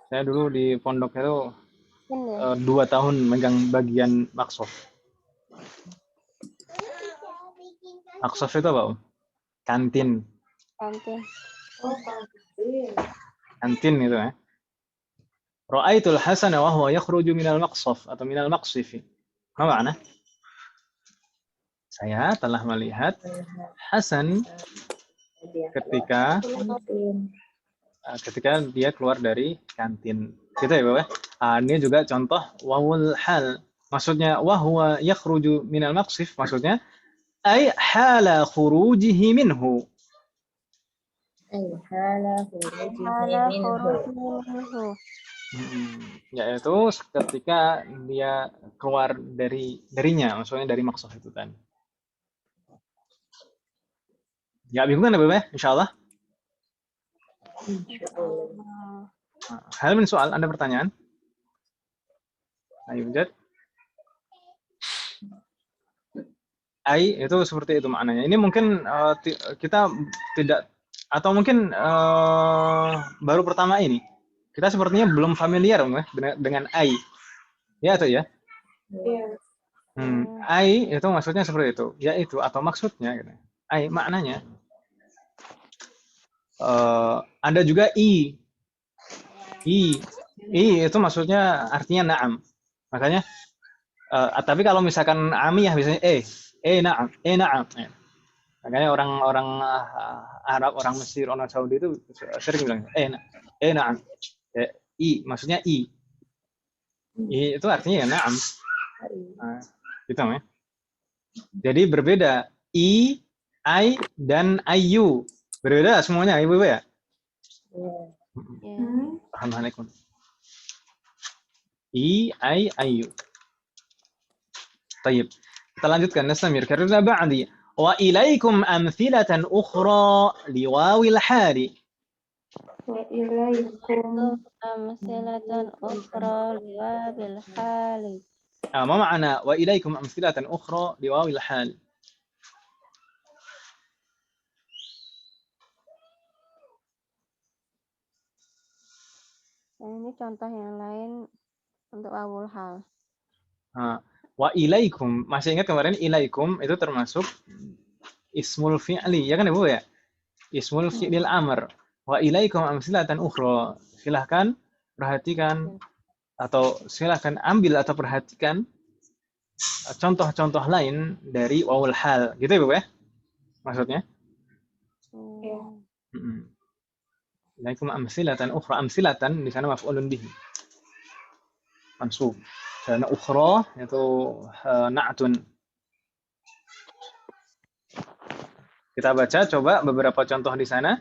Saya dulu di pondok itu 2 tahun megang bagian maqsof. Maqsof itu apa, Om? Kantin. Kantin itu ya. Ra'aitul hasana wa huwa yakhruju minal maqsaf atau minal maqsifi. Apa makna? Saya telah melihat Hasan ketika dia keluar dari kantin. Gitu ya, Bapak. Ini juga contoh wawul hal. Maksudnya wa huwa yakhruju minal maqsif, maksudnya ay hala khurujihi minhu. Yaitu ketika dia keluar darinya, maksudnya dari maksud itu kan. Ya bingung kan ya, Bapak? Insyaallah. Hal min soal, ada pertanyaan? Yujad. Ai itu seperti itu maknanya. Ini mungkin kita tidak, atau mungkin baru pertama ini. Kita sepertinya belum familiar dengan ai. Ya atau ya? Iya. Ai itu maksudnya seperti itu, yaitu atau maksudnya gitu. Ai maknanya. Ada juga i. I itu maksudnya artinya na'am. Makanya tapi kalau misalkan amiyah biasanya na'am. Makanya orang-orang Arab, orang Mesir, orang Saudi itu sering bilang na'am. I maksudnya i. I itu artinya ya na'am. Gitu ya. Jadi berbeda i, ai dan ayu. Berbeda semuanya Ibu ya? Alhamdulillah. I, ai, ayu. Tayyib. Kita lanjutkan nastamir karena ba'di wa ilaikum amthilatan ukhra liwawil hali. Wa ilaikum amthilatan ukhra liwabil hali. ما معنى وإليكم أمثلة أخرى لواو الحال؟ Ini contoh yang lain untuk wawul hal. Wa ilaikum, masih ingat kemarin ilaikum itu termasuk ismul fi'li, ya kan Ibu ya? Ismul fi'lil amr. Wa ilaikum amthilatan ukhra. Silahkan perhatikan atau silahkan ambil atau perhatikan contoh-contoh lain dari wawul hal, gitu ya Bu ya? Maksudnya? Iya. Ilaikum amthilatan ukhra. Amthilatan di sana maf'ulun bihi. Mansub. Dan ukhra itu na'tun. Kita baca coba beberapa contoh di sana.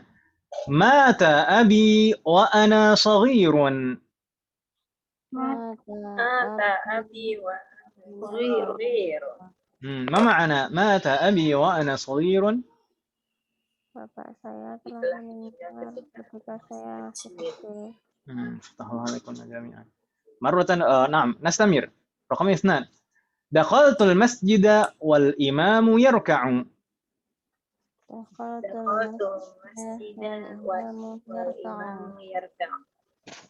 Mata abi wa ana saghirun. Mata abi wa saghirun. Ma ma'ana mata abi wa ana saghirun? Bapak saya telah meninggal ketika saya masih kecil. Alaikum jami'an. Marratan na'am, nastamir. Raqam 2. Dakhaltul masjida wal imamu yarka'u. Dakhaltul masjida wal imamu yarka'u.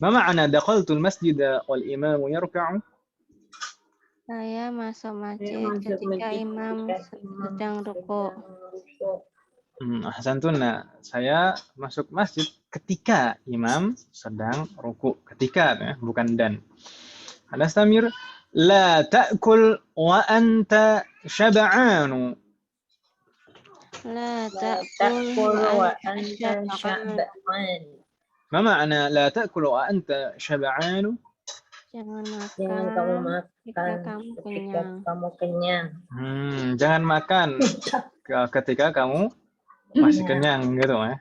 Ma ma'ana dakhaltul masjida wal imamu yarka'u? Saya masuk masjid ketika imam sedang rukuk. Ahsantuna, saya masuk masjid ketika imam sedang rukuk. Ketika ya, bukan dan. Nastamir la ta'kul wa anta syab'anu. La ta'kul wa anta syab'an. Ma ma'na la ta'kul wa anta syab'anu? Jangan kamu makan makan ketika kamu kenyang. Jangan makan ketika kamu masih kenyang gitu ya.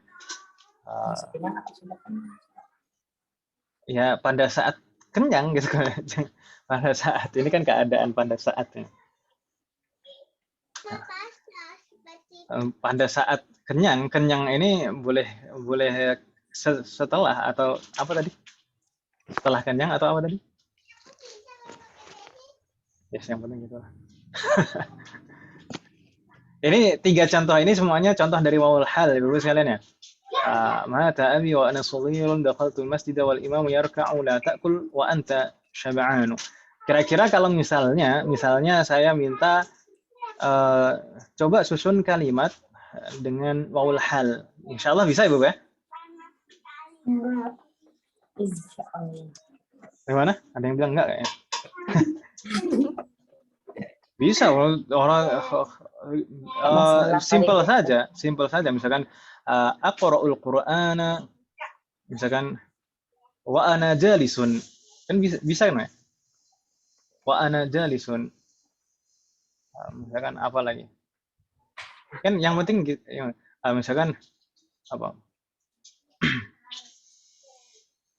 Ya pada saat kenyang gitu kan. Pada saat ini kan keadaan pada saatnya. Pada saat kenyang ini boleh setelah atau apa tadi? Setelah kenyang atau apa tadi? Yes, yang penting gitu lah. Ini 3 contoh ini semuanya contoh dari wawul hal, Ibu sekalian ya. Mata abi wa ana shaghirun dakhaltul masjid wal imamu yarka'u la ta'kul wa anta syab'anu. Kira-kira kalau misalnya saya minta coba susun kalimat dengan wawul hal. Insyaallah bisa Ibu ya? Enggak. Insyaallah. Gimana? Ada yang bilang enggak kayaknya? Bisa orang simple saja misalkan aqra'ul qur'ana misalkan wa ana jalisun kan bisa kan ya wa ana jalisun misalkan apa lagi kan yang penting misalkan apa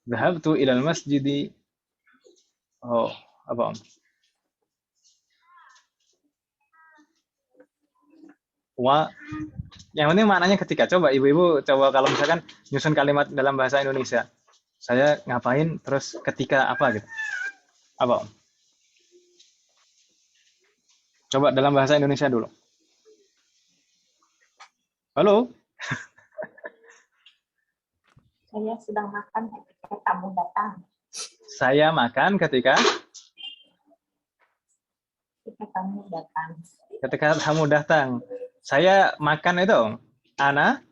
dhahabtu ilal masjidi apa yang penting maknanya ketika. Coba ibu-ibu coba kalau misalkan nyusun kalimat dalam bahasa Indonesia, saya ngapain terus ketika apa gitu, apa Coba dalam bahasa Indonesia dulu. Halo? Saya sedang makan ketika tamu datang. Saya makan ketika Tamu datang. tamu datang. Saya makan itu. Ana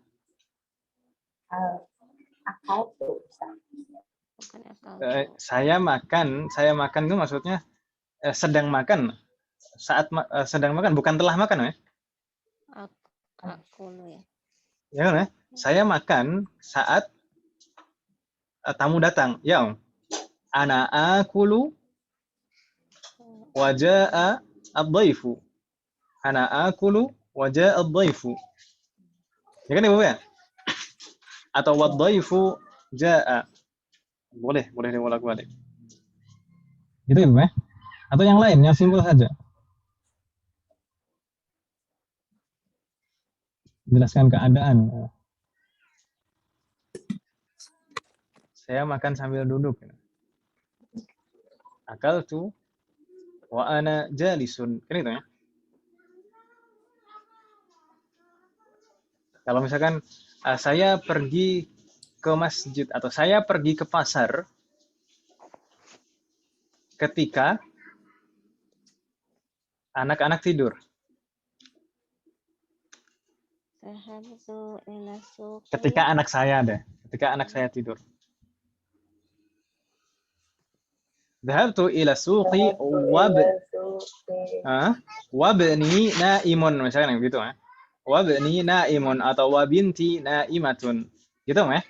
Akal tuh. Bukan akal. saya makan itu maksudnya sedang makan. Sedang makan, bukan telah makan ya. Aku ya. Ya kan ya? Saya makan saat tamu datang. Ya. Ana akulu wa jaa ad-dhaifu. Ana akulu wa jaa ad-dhaifu. Ya kan Ibu ya? Atau wad-dhaifu jaa. Boleh diulang-ulang. Gitu Ibu ya? Atau yang lain, yang simpel saja. Jelaskan keadaan. Saya makan sambil duduk. Akaltu wa ana jalisun. Kan itu ya? Kalau misalkan saya pergi ke masjid atau saya pergi ke pasar ketika anak-anak tidur. Ketika anak saya tidur. Dhahabtu ila suqi wabni naimun, misalkan yang gitu ya. Wabni naimun atau wabinti naimatun. Gitu ya.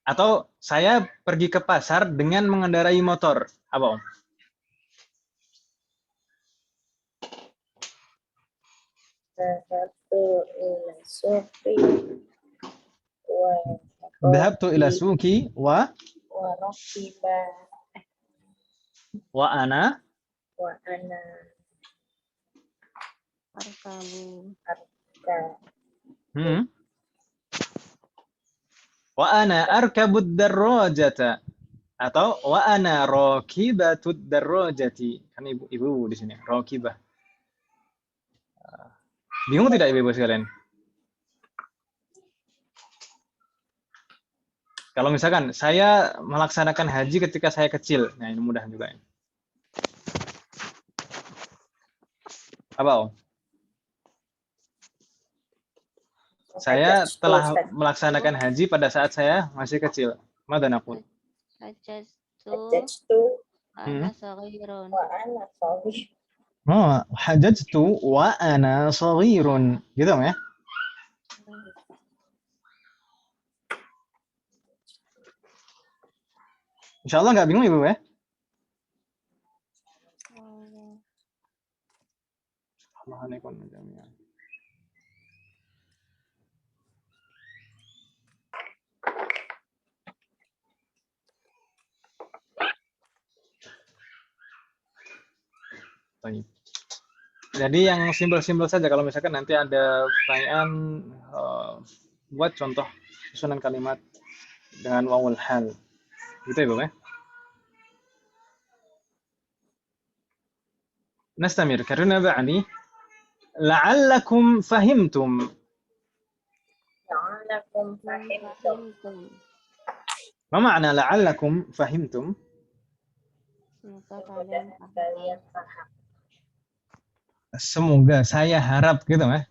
Atau saya pergi ke pasar dengan mengendarai motor. Apa Om? Dhahabtu ila suqi wa ana wa ana arkabud darrajata atau wa ana rakibatud darrajati. Kan ibu di sini, rakibah. Bingung tidak ibu-ibu sekalian? Kalau misalkan saya melaksanakan haji ketika saya kecil, nah ini mudah juga. Apa Om? Saya telah melaksanakan haji pada saat saya masih kecil. Mada naqul? Hajjatu ana saghirun. Oh, hajjatu wa ana saghirun. Gitu ya? Insyaallah nggak bingung Ibu ya? Assalamualaikum jami'an. Baik. Jadi yang simpel-simpel saja, kalau misalkan nanti ada pertanyaan buat contoh susunan kalimat dengan wawul hal. Gitu ya, Ibu ya? Nastamir karena ba'ni la'allakum fahimtum. Ma ma'na la'allakum fahimtum? Semoga, saya harap gitu ya.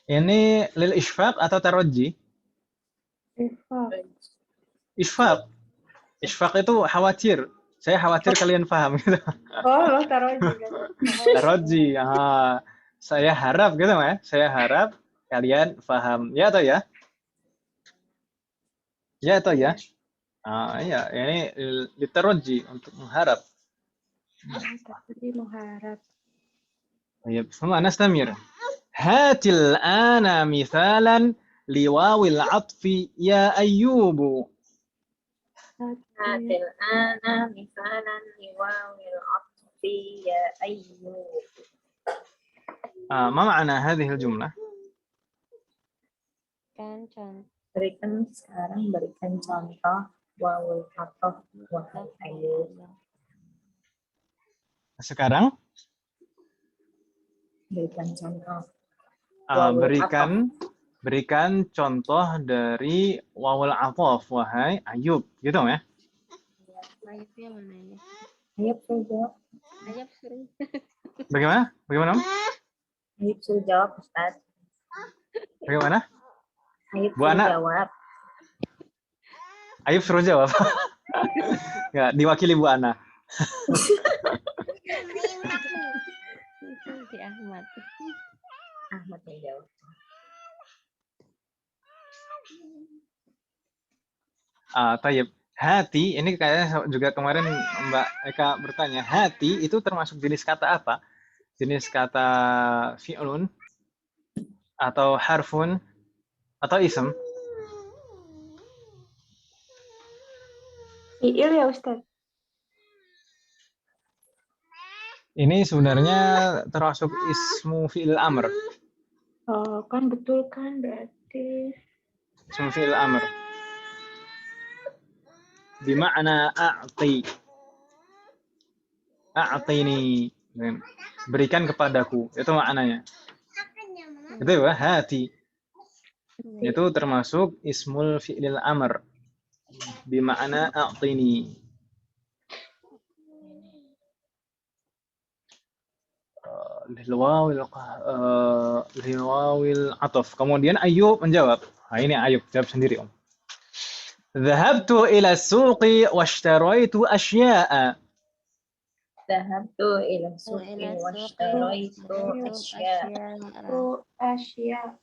Ini lil isfaq atau tarajji? Isfaq. Isfaq itu khawatir. Saya khawatir kalian paham gitu. Oh, tarajji. Tarajji. Saya harap gitu ya. Saya harap kalian paham. Ya atau ya? Ya atau ya? Iya, ini litarajji, untuk mengharap. Mengharap. طيب ثم نستمر. هات الآن مثالا لواو العطف يا أيوب. هات الآن مثالا لواو العطف يا أيوب. ما معنى هذه الجملة؟ Berikan contoh wawul atof, wahai Ayub. Sekarang Berikan contoh. Wawul berikan contoh dari wawul atof, wahai Ayub, gitu ya. Ayubnya mana ini? Ayub suruh jawab. Ayub suruh. Bagaimana? Bagaimana? Om? Ayub suruh jawab, Ustaz. Bagaimana? Ayub Bu suruh Ana. jawab. Ayub suruh jawab. Ya, diwakili Bu Ana. Si Ahmad. Ahmad yang jawab. Tayyib. Hati, ini kayaknya juga kemarin Mbak Eka bertanya, hati itu termasuk jenis kata apa? Jenis kata fi'lun atau harfun atau ism? Fi'il ya Ustaz? Ini sebenarnya termasuk ismu fi'il amr. Oh, kan betul kan berarti. Ismu fi'il amr. Bima'na a'ti. A'tini. Berikan kepadaku. Itu maknanya. Itu ya, hati. Itu termasuk ismul fi'il amr. Bima'na a'tini. Lilwawil ataf. Kemudian Ayub menjawab. Nah, ini Ayub jawab sendiri, Om. Dhahabtu ila suqi washtaraitu asya'a. Dhahabtu ila suqi washtaraitu asya'a. Asya.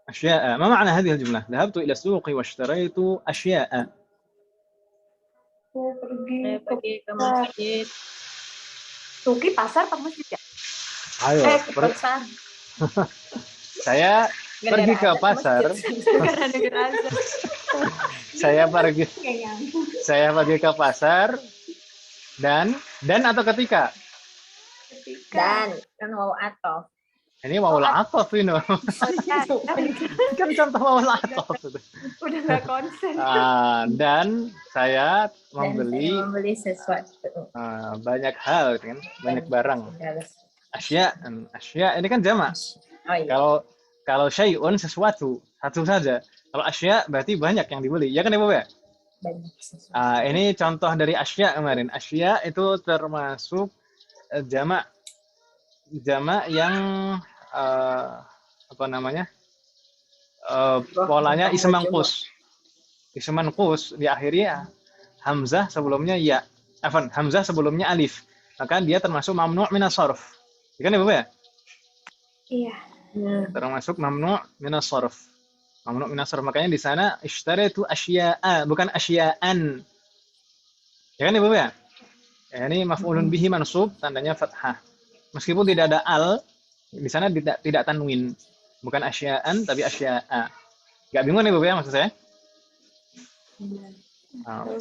أشياء ما معنى هذه الجملة؟ ذهبت إلى السوق واشتريت أشياء. Saya pergi ke masjid. Suki pasar apa masjid ya? Ayo, Ke pasar. saya pergi ke pasar. Saya pergi ke pasar dan atau ketika? Dan kan waw atof. Ini wawul atof ini. Kan contoh wawul atof. Udah nggak konsen. Dan saya Dan membeli saya membeli sesuatu. banyak hal kan, banyak barang. Asya ini kan jamak. Oh iya. Kalau syai'un sesuatu, satu saja. Kalau asya berarti banyak yang dibeli. Ya kan Ibu ya? Banyak sesuatu. Ini contoh dari asya kemarin. Asya itu termasuk jamak yang apa namanya? Polanya ism manqus. Ism manqus diakhiri hamzah sebelumnya ya. Hamzah sebelumnya alif. Maka dia termasuk mamnu' minas sarf. Ya kan Ibu ya? Iya. Termasuk mamnu' minas sarf. Mamnu' minas sarf. Makanya di sana ishtaraitu asya'a, bukan asya'an. Ya kan Ibu ya? Ini maf'ulun bihi mansub, tandanya fathah. Meskipun tidak ada al, di sana tidak tanwin. Bukan asya'an tapi asya'a. Enggak bingung nih Ibu ya maksud saya?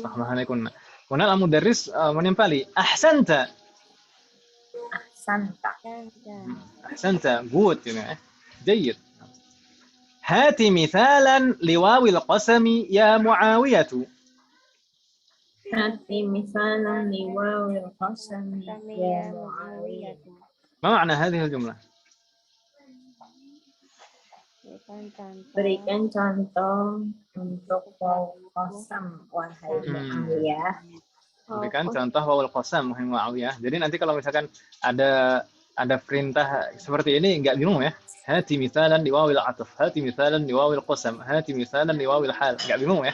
Fahamahanikunna. Kemudian al-mudarris menimpali ahsanta. Ahsanta, good gitu ya. Jayyid. Hati mithalan liwawil qasami ya Muawiyatu. Hati misalan liwawil qasami ya Muawiyatu. Ma ma'na hadhihi al-jumlah? Berikan contoh untuk waw qasam wahai Muawiyah. Berikan contoh wawul qasam wahai Muawiyah. Jadi nanti kalau misalkan ada perintah seperti ini enggak bingung ya. Hati mithalan liwawil ataf, hati mithalan liwawil qasam, hati mithalan liwawil hal. Enggak bingung ya.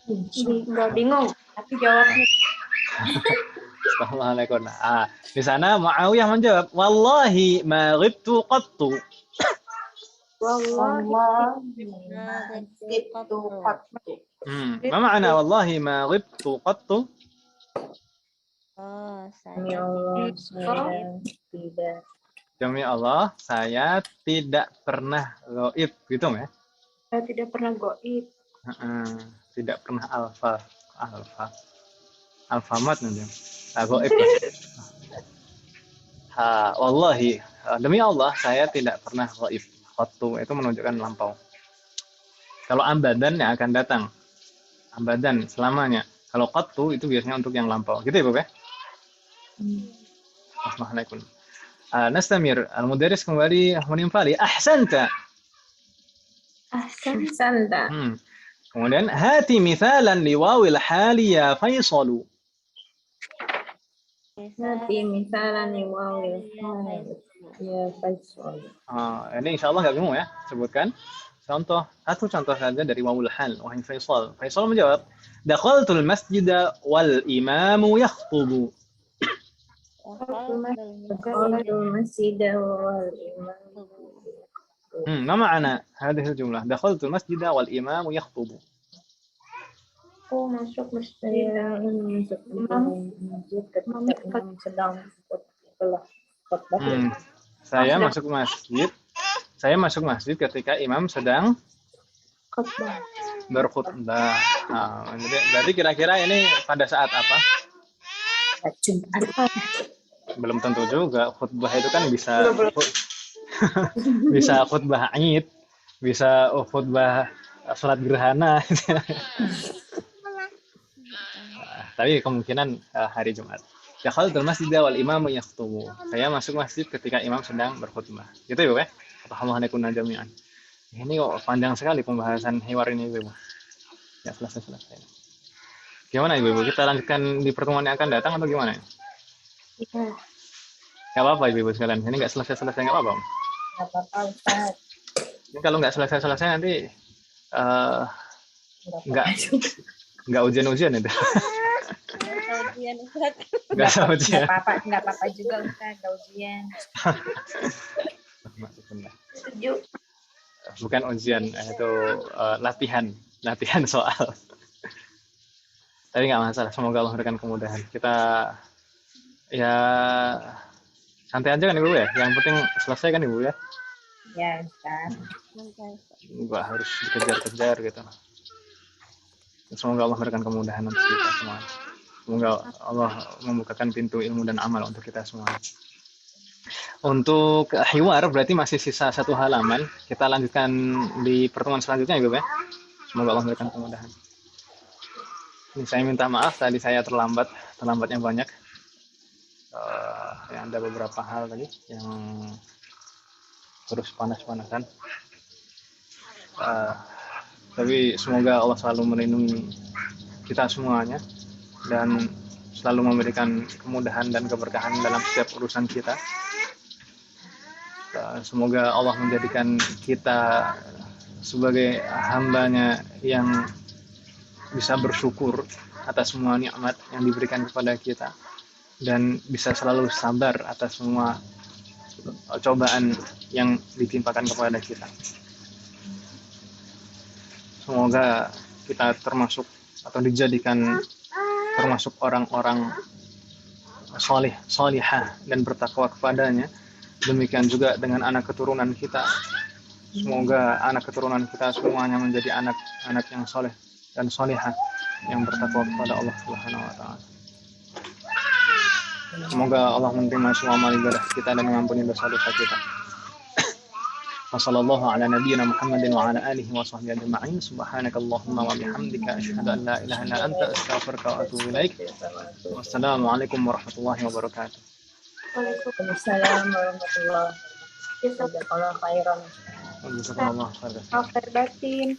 Enggak bingung, tapi jawabnya. Astagfirullahaladzim. Di sana Muawiyah menjawab, wallahi ma ghibtu qattu. Wallahi ma ghibtu qattu. Ma ma'na wallahi ma ghibtu qattu? Demi Allah, saya tidak. Demi Allah, saya tidak pernah ghaib, gitu ya? Saya tidak pernah goib. Tidak pernah alfamat nanti. Ghaib. Wallahi, demi Allah, saya tidak pernah ghaib. Qattu itu menunjukkan lampau. Kalau abadan yang akan datang. abadan, selamanya. Kalau qattu itu biasanya untuk yang lampau. Gitu ya, Bob ya? Assalamualaikum. Nastamir, al-mudaris kembali menimpali. Ahsanta. Ahsanta. Kemudian hati mithalan liwawil hali ya Faisalu. Hati misalan liwawil hali ya Faisalu. Ini insya Allah nggak bingung ya. Sebutkan satu contoh saja dari wawul hal. Wahai Faisal. Faisal menjawab, dakhaltul masjida wal imamu yakhtubu. Dakhaltul masjida wal imamu. ما معنى هذه الجملة؟ دخلت المسجد والإمام يخطب. Masuk masjid. Saya ini masuk masjid ketika imam sedang khutbah. Saya masuk masjid ketika imam sedang Khutbah. berkhutbah. Berarti kira-kira ini pada saat apa? Jumat. Belum tentu juga. Khutbah itu kan bisa bisa khutbah Id, bisa khutbah salat gerhana. Tapi kemungkinan hari Jumat. Dakhaltul masjid wal imamu yakhtubu. Saya masuk masjid ketika imam sedang berkhutbah. Gitu ya, Bu ya? Alhamdulillah jami'an. Ini kok panjang sekali pembahasan hiwar ini, Ibu. Ya, selesai. Gimana, Ibu? Kita lanjutkan di pertemuan yang akan datang atau gimana? Iya. Gak apa-apa, Ibu sekalian. Ini nggak selesai nggak apa-apa. Nggak apa-apa, Ustaz. Ini kalau nggak selesai nanti nggak ujian itu. Nggak usah ujian. Nggak apa-apa juga, Ustaz. Nggak ujian. Setuju. Bukan ujian, itu latihan soal. Tapi nggak masalah. Semoga Allah memberikan kemudahan. Kita ya santai aja kan Ibu ya. Yang penting selesai kan Ibu ya. Ya, Ustaz. Nggak harus dikejar-kejar gitu. Semoga Allah memberikan kemudahan untuk kita semua. Semoga Allah membukakan pintu ilmu dan amal untuk kita semua. Untuk hiwar berarti masih sisa 1 halaman. Kita lanjutkan di pertemuan selanjutnya Ibu ya. Semoga Allah memberikan kemudahan. Ini saya minta maaf tadi saya terlambatnya banyak. Ya, ada beberapa hal tadi yang terus panas-panasan. Tapi semoga Allah selalu melindungi kita semuanya dan selalu memberikan kemudahan dan keberkahan dalam setiap urusan kita. Semoga Allah menjadikan kita sebagai hamba-Nya yang bisa bersyukur atas semua nikmat yang diberikan kepada kita dan bisa selalu sabar atas semua cobaan yang ditimpakan kepada kita. Semoga kita termasuk atau dijadikan termasuk orang-orang salihah dan bertakwa kepadanya. Demikian juga dengan anak keturunan kita. Semoga anak keturunan kita semuanya menjadi anak-anak yang saleh dan salihah yang bertakwa kepada Allah Subhanahu wa taala. Semoga Allah menerima semua amal ibadah kita dan mengampuni dosa-dosa kita. Wassallallahu ala nabiyyina Muhammadin wa ala alihi wa sahbihi ajma'in. Subhanakallahumma wa bihamdika asyhadu an la ilaha illa anta astaghfiruka wa atubu ilaik. Wassalamualaikum warahmatullahi wabarakatuh. Waalaikumsalam warahmatullahi wabarakatuh. Jazakallahu khairan. Jazakallahu khairan. Khair batin.